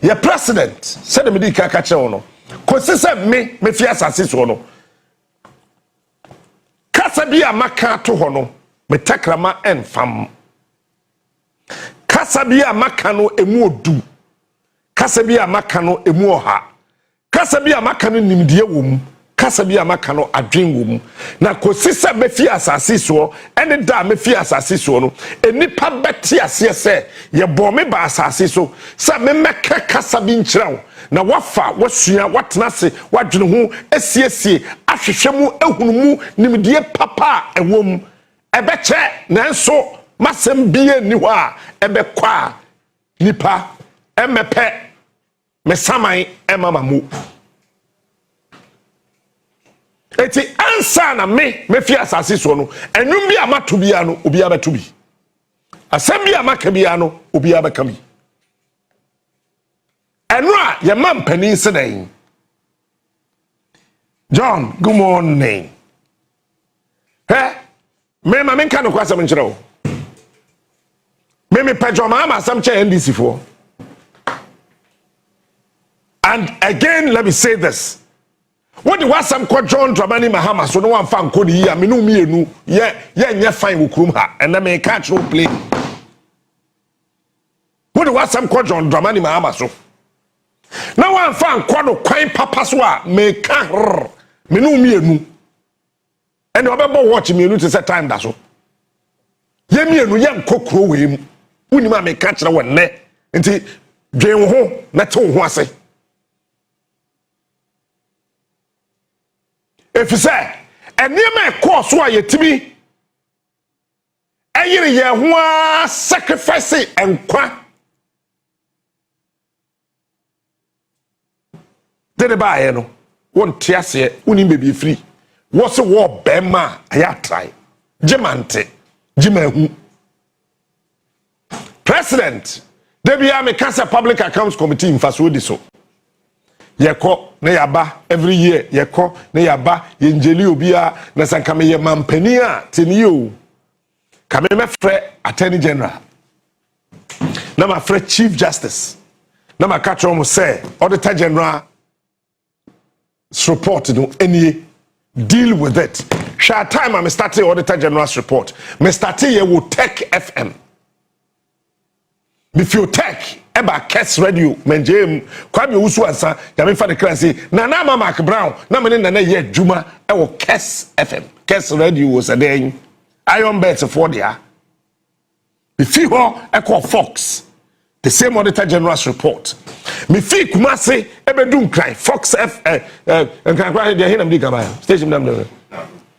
Your president said me di kaka che wono. Kosi se me fi asase so no. Kasa bi amaka to ho no, me takrama enfam. Kasa bi amaka no emu odu. Kasa bi amaka no emu oha. Kasa bi amaka no nimdie wom. Kasa bi amaka no adwen wom. Na kosi se me fi asase so, ene da me fi asase so no, enipa beti ase se ye bo me ba asase so, se me meka kasa bi nkyerɛw. Na wafa wasua watena se wadwene ho esiesie ahwehwemu ehunu mu nimdie papa ewom ebeche nanso masem bie ni ho a ebekwa nipa emepe mesaman emamamu eti ansa na me fi asase so no enwum bi amato bia no obi abeto bi asem bi amaka bia no obi abeka bi Enra, your man penny saying, John, good morning. Hey, me ma men kan kwa sam nkyerɛ. Me John Mahama some chair NDC for. And again, let me say this. What the was some called John Dramani Mahama, so no one found code here, me no me no, yeah, fine ukrum ha, and I may catch no play. What the was some called John Dramani Mahama so. Now one found kwado kwan papa so a me ka me no mienu and obebo watch mienu to set time da so ye mienu ye nkokro we mu unima me ka kire wonne nti dwen ho na te ho ase efise enema ekọ so a yetimi eyire ye ho a sacrifice enkwa Dede ba ye no won tiase uni bebi free wo se wo bema aya try gemante gemahu president debia me kasa public accounts committee in faso di so yeko na yaba every year yeko na yaba yenjeli obia na sanka me ye mampani a teniyo kame me frɛ attorney general na ma frɛ chief justice na ma ka tro mo say auditor general report no any deal with it. Shall time I'm starting Auditor General's report. Me starting here will Tech FM. If you Tech eba Kes Radio menjem kwame usu ansa ya me fa de kranse na mama Mark Brown na me na ye djuma e wo Kes FM. Kes Radio was a day Iron Bets for there. If you e call Fox the same Auditor General's report. Me fi Kumasi ebedum cry Fox F and can cry dey him digaba station them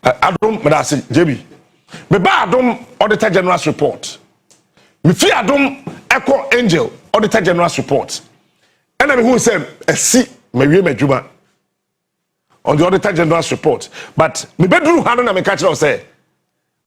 Adom medase JB me ba Adom Auditor General's report me fi Adom Echo Angel Auditor General's report and me who say esi me wie madwuma on the Auditor General's report but me bedru hanu na me ka kire say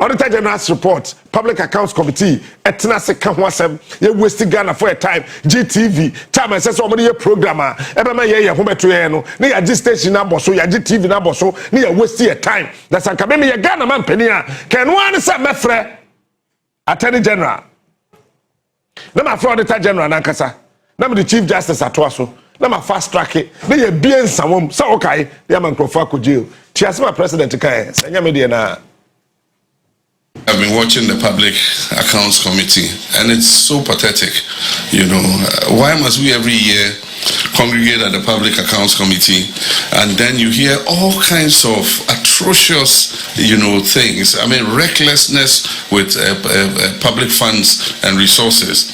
Auditor General's report, Public Accounts Committee, etna se ka ho asem, ye waste Ghana for a time, GTV, time and says somebody a programmer, ebe ma ye ho beto ye no, ne ya G station na boso, ya GTV na boso, ne ya waste your time. That's an kabeme ye Ghana man penny a, ken one say me frɛ Attorney General. Na ma frɛ Auditor General na nkasa. Na me the Chief Justice atoa so. Na ma fast track it. Ne ye bien samom, sa okay, ya man krofo akɔ jail. Tiasema president kai, sanya me de na I've been watching the Public Accounts Committee, and it's so pathetic. You know, why must we every year congregate at the Public Accounts Committee, and then you hear all kinds of atrocious, things. I mean, recklessness with public funds and resources.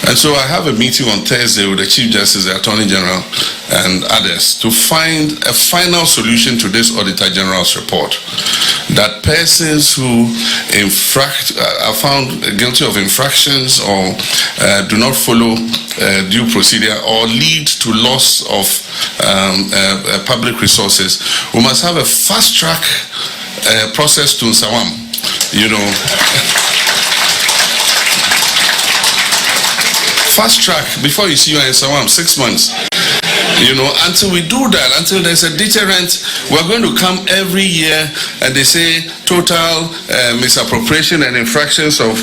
And so I have a meeting on Thursday with the Chief Justice, the Attorney General, and others to find a final solution to this Auditor General's report. That persons who are found guilty of infractions or do not follow due procedure or lead to loss of public resources, we must have a fast-track process to Nsawam, Fast track before you see you in Sawam 6 months. You know, until we do that, until there's a deterrent, we're going to come every year and they say total misappropriation and infractions of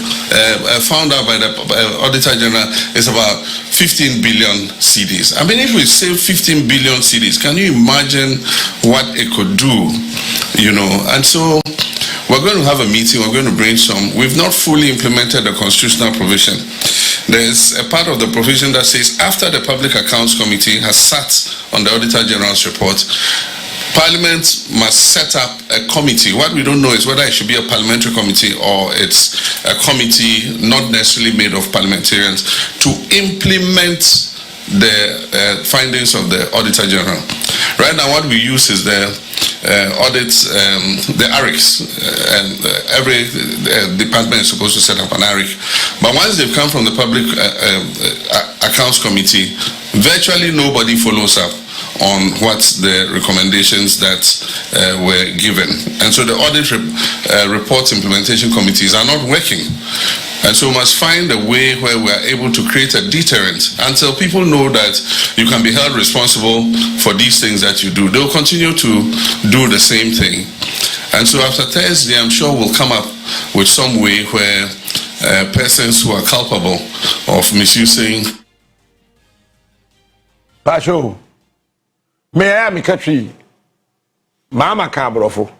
found out by the Auditor-General is about 15 billion cedis. I mean, if we save 15 billion cedis, can you imagine what it could do? You know, and so we're going to have a meeting, we're going to brainstorm. We've not fully implemented the constitutional provision. There's a part of the provision that says after the Public Accounts Committee has sat on the Auditor-General's report, Parliament must set up a committee. What we don't know is whether it should be a parliamentary committee or it's a committee not necessarily made of parliamentarians to implement the findings of the Auditor-General. Right now what we use is the audits, the ARICs, and every department is supposed to set up an ARIC. But once they've come from the Public Accounts Committee, virtually nobody follows up on what the recommendations that were given. And so the audit report implementation committees are not working. And so we must find a way where we are able to create a deterrent until people know that you can be held responsible for these things that you do. They'll continue to do the same thing. And so after Thursday, I'm sure we'll come up with some way where persons who are culpable of misusing. Pasho, may I make a tree? Mama Cabrofo,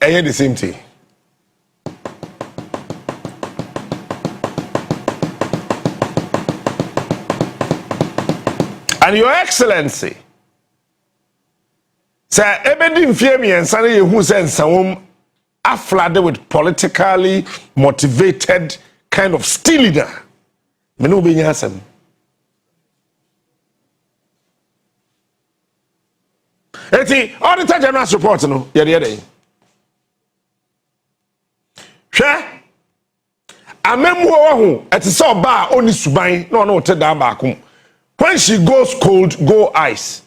I hear the same thing. And Your Excellency, Sir Ebedin Fiemi and Sani who said some are flooded with politically motivated kind of still leader. Menu being handsome. Eti Auditor-General's report no yede. Hwe amemu ho eti se oba oni suban na ono te da ba akum. When she goes cold, go ice.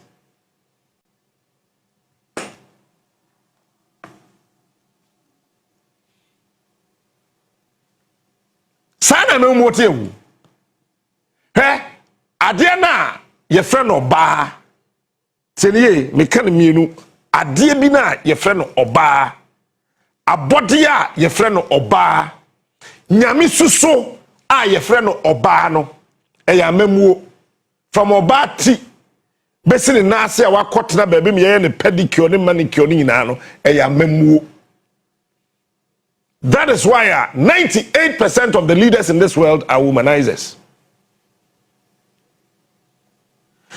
Sana no motewu. Ade na ye friend oba. Teniye me kan mienu. Ade bi na ye friend oba. Abode a ye friend oba. Nyame suso a ye friend oba no. Eya mamuo. From Obati, Bessin in Nasia, what cotton baby, me and pedicure, manicure, no, a memu. That is why 98% of the leaders in this world are womanizers.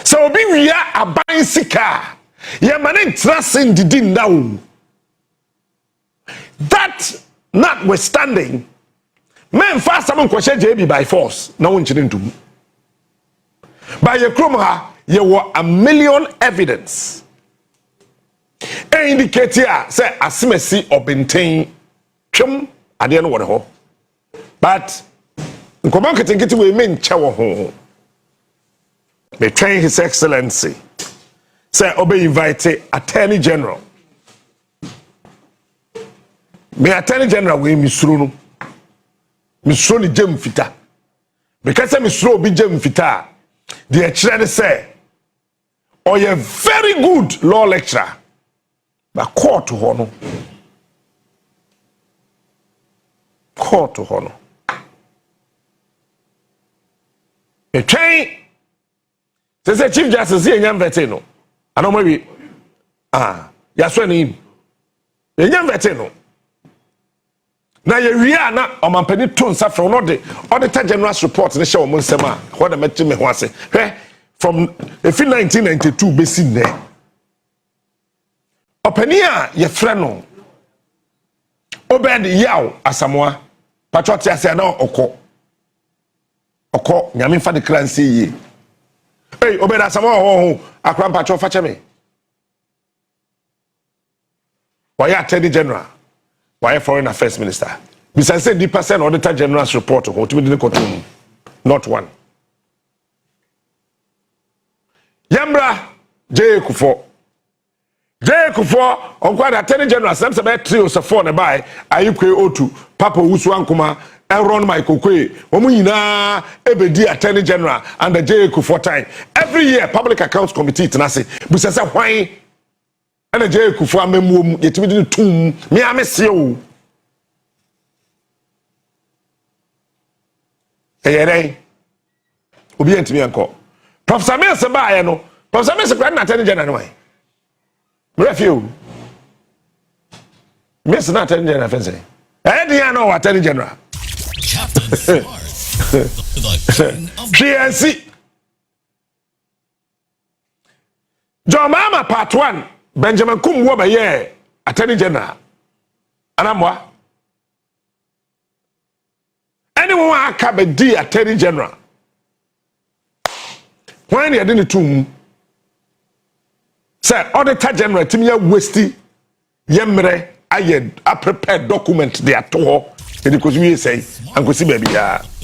So we are a buying sika. Ye man trust in the din down. That notwithstanding, men fast someone question JB by force. No one children to. By your krumha, you were a million evidence. E indicate here, say asimesi obintain chum at the end of the hole. But the command can get away mean chow home. They train His Excellency. Say obey invite Attorney General. Me Attorney General we misrunu. Misruni jem fita. Because misro bi jem fita. The lecturer say, "Oh, you're very good law lecturer, but court to honor, court to honor." A train says, "Chief Justice, here young veteran. I know maybe you're swearing a young veteran. Now you are not on my penny tone suffer not the Auditor-General's report in the show Monsema, what I met me once from 1992 basin there. Openia ye freno Obed Yao Asamoah Patriotia say no oko Yamin fa the clan say ye. Hey Obed Asamoah Akram Patrol fache me. Why Attorney General? Why Foreign Affairs Minister? Besides say the percent Auditor-General's report to the not one. Yambra J. Kufo. J. Kufo, on quite Attorney General, some about 3 or 4 nearby, are you O2, Papa Usu Ankuma, Aaron Michael Kwe, Omuyina, Ebedi Attorney General, and the J. Kufuor time. Every year, Public Accounts Committee, Tenase, Busasa, why? And the J. Kufuor Memu, yet we didn't tomb, me, I miss you. Hey, Obi to me uncle. Professor Mills, I know. Professor Mills, Grand Attorney General. Refuge. Miss not Attorney General, fancy. I know Attorney General. Captain Smart, the king of PNC. John Mahama Part 1, Benjamin Kumwoba, yeah, Attorney General. And I'm what? Anyone I can be the Attorney General. When you didn't tomb, say, Auditor General, Timia Westy, Yemre, I prepared document they are to because we say, and go see baby.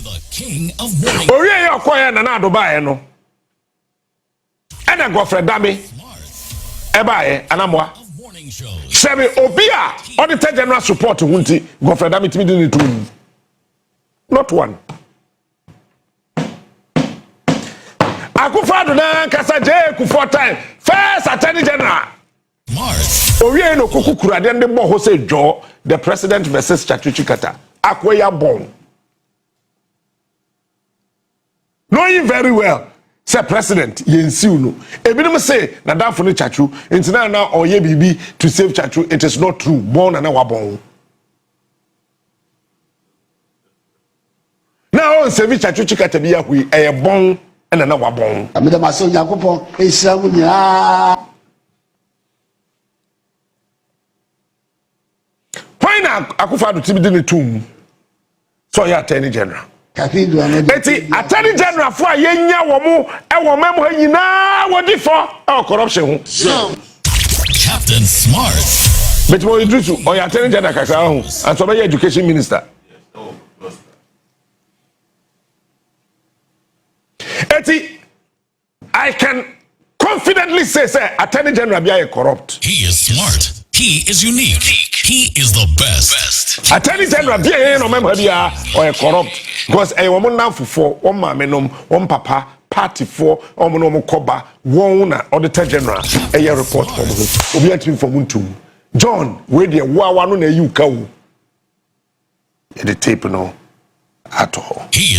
the king of warning. Oh, yeah, you're quiet and I don't buy no. And I go for a dummy, Ebae, and I'm what? Of warning shows. Semi Obia, Auditor General support to Wunti, go for a dummy to me in the not one. Akufo na kasa J. Kufuor time. First Attorney General. Mars. Owie no kokukura de ndem ho say jo the president versus Chatuchi Kata. Akweya bon. Knowing very well, say president yensiu no. Ebinim say na danfo no Chachu, ntina na oye bibi to save Chachu. It is not true. Born na wabon. Now on save Chatuchi Kata biya hui e bon na na wabon. Amida maso Yakupon ehia nya. Why na Akufo Addo tibi di tomb? So ya Attorney General. Cathedral and Eti Attorney General for yenya wo mu e wo mem ha nyina wo di for corruption ho. Captain Smart. But mo idrusu o ya Attorney General kaka ho and so be education minister. Eti I can confidently say Attorney General be corrupt. He is smart. He is unique. He is the best. Attorney General be no mem ha bia o corrupt because e wo mo nanfofo wo ma menom wo papa party for omo no mo koba won na Auditor General e report for mo obi antimi for muntum John we de wa no na yi uka wo e the tape no at all. He is